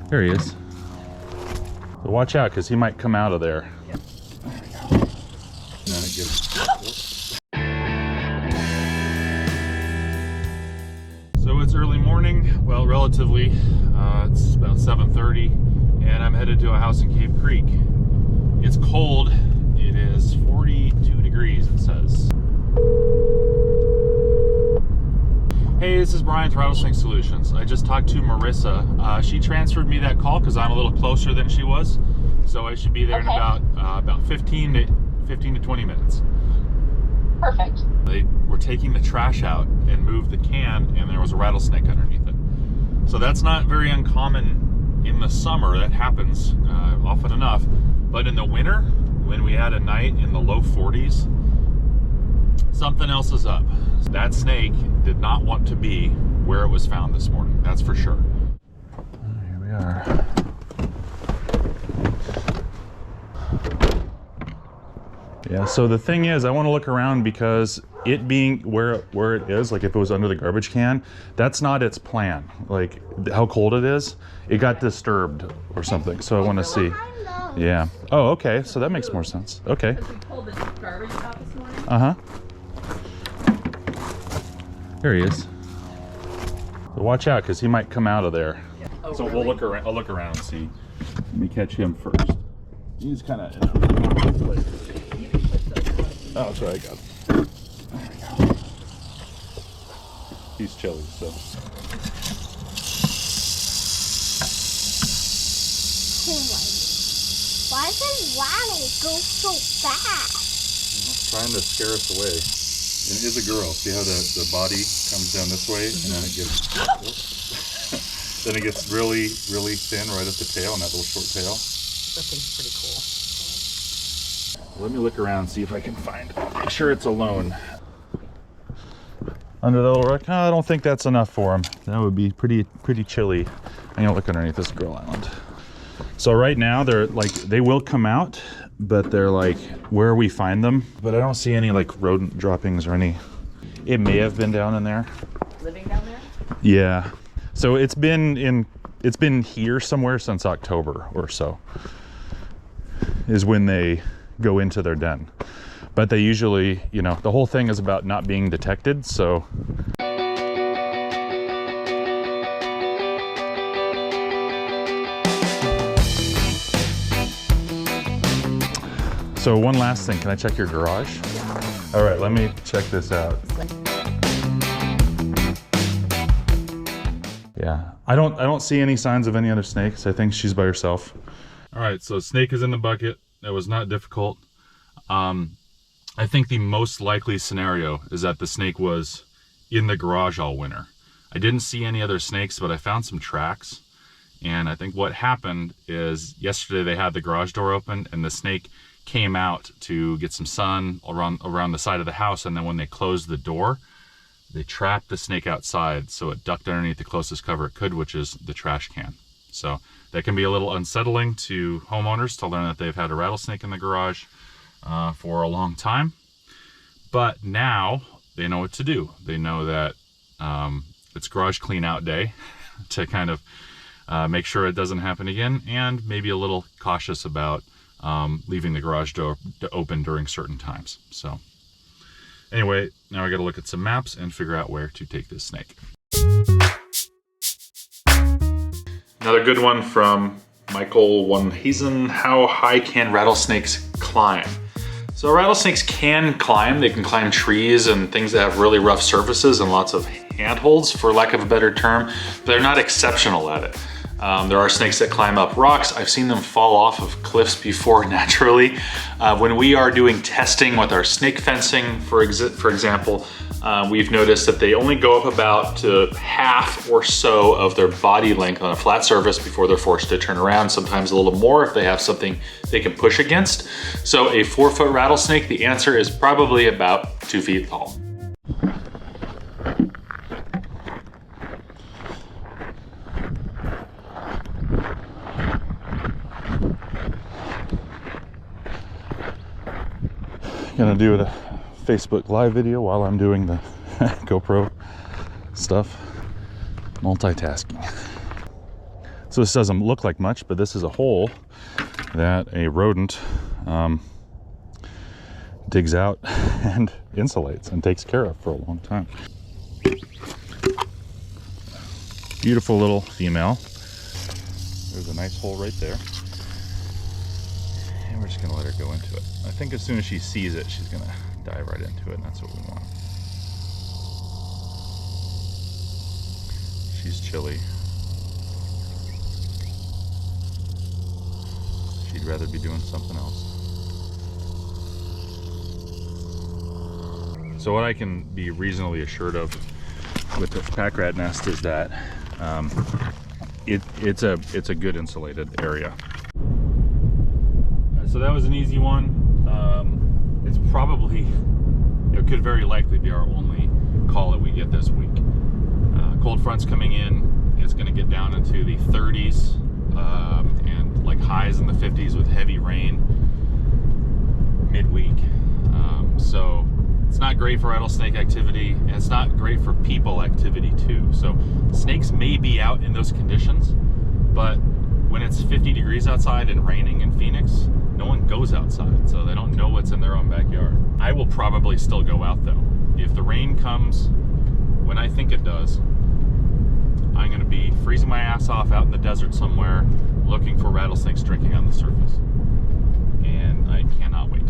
There he is. So watch out, because he might come out of there. Yep. There we go. And then it gives... So it's early morning, well, relatively. It's about 7:30, and I'm headed to a house in Cave Creek. It's cold. It is 42 degrees, it says. Hey, this is Brian with Rattlesnake Solutions. I just talked to Marissa. She transferred me that call because I'm a little closer than she was. So I should be there in about 15 to 20 minutes. Perfect. They were taking the trash out and moved the can, and there was a rattlesnake underneath it. So that's not very uncommon in the summer. That happens often enough. But in the winter, when we had a night in the low 40s, something else is up. That snake did not want to be where it was found this morning, that's for sure. Here we are. Yeah, so the thing is, I want to look around because it being where it is, like if it was under the garbage can, that's not its plan. Like how cold it is, it got disturbed or something. So I want to see. Yeah. Oh, okay. So that makes more sense. Okay. Because we pulled the garbage out this morning. Uh-huh. There he is. So watch out, because he might come out of there. Yeah. Oh, So really? we'll look around. I'll look around and see. Let me catch him first. He's kind of in a place. Oh, that's right. I got him. There we go. He's chilly, so. Why does Rattle go so fast? Trying to scare us away. And it is a girl. See how the body comes down this way, and then it gets then it gets really, really thin right at the tail, and that little short tail. That thing's pretty cool. Let me look around and see if I can find. Make sure it's alone. Under the little rock. Oh, I don't think that's enough for him. That would be pretty chilly. I'm gonna look underneath this girl island. So right now they're like, they will come out, but they're like where we find them. But I don't see any like rodent droppings or any. It may have been down in there. Living down there? Yeah. So it's been here somewhere since October or so. Is when they go into their den. But they usually, you know, the whole thing is about not being detected, so. So one last thing, can I check your garage? All right, let me check this out. Yeah, I don't see any signs of any other snakes. I think she's by herself. All right, so snake is in the bucket. That was not difficult. I think the most likely scenario is that the snake was in the garage all winter. I didn't see any other snakes, but I found some tracks. And I think what happened is yesterday they had the garage door open and the snake came out to get some sun around the side of the house. And then when they closed the door, they trapped the snake outside. So it ducked underneath the closest cover it could, which is the trash can. So that can be a little unsettling to homeowners to learn that they've had a rattlesnake in the garage for a long time. But now they know what to do. They know that it's garage clean out day to kind of make sure it doesn't happen again, and maybe a little cautious about leaving the garage door open during certain times. So anyway, now I got to look at some maps and figure out where to take this snake. Another good one from Michael Wanhazen. How high can rattlesnakes climb? So rattlesnakes can climb. They can climb trees and things that have really rough surfaces and lots of handholds, for lack of a better term, but they're not exceptional at it. There are snakes that climb up rocks. I've seen them fall off of cliffs before naturally. When we are doing testing with our snake fencing, for example, we've noticed that they only go up about to half or so of their body length on a flat surface before they're forced to turn around, sometimes a little more if they have something they can push against. So a 4-foot rattlesnake, the answer is probably about 2 feet tall. Gonna do a Facebook live video while I'm doing the GoPro stuff. Multitasking. So this doesn't look like much, but this is a hole that a rodent digs out and insulates and takes care of for a long time. Beautiful little female. There's a nice hole right there. And we're just gonna let her go into it. I think as soon as she sees it, she's gonna dive right into it, and that's what we want. She's chilly. She'd rather be doing something else. So what I can be reasonably assured of with the pack rat nest is that it's a good insulated area. So that was an easy one. It's probably, it could very likely be our only call that we get this week. Cold front's coming in. It's going to get down into the 30s and like highs in the 50s with heavy rain midweek. So it's not great for rattlesnake activity, and it's not great for people activity too. So snakes may be out in those conditions, but when it's 50 degrees outside and raining in Phoenix, no one goes outside, so they don't know what's in their own backyard. I will probably still go out though. If the rain comes when I think it does, I'm gonna be freezing my ass off out in the desert somewhere looking for rattlesnakes drinking on the surface. And I cannot wait.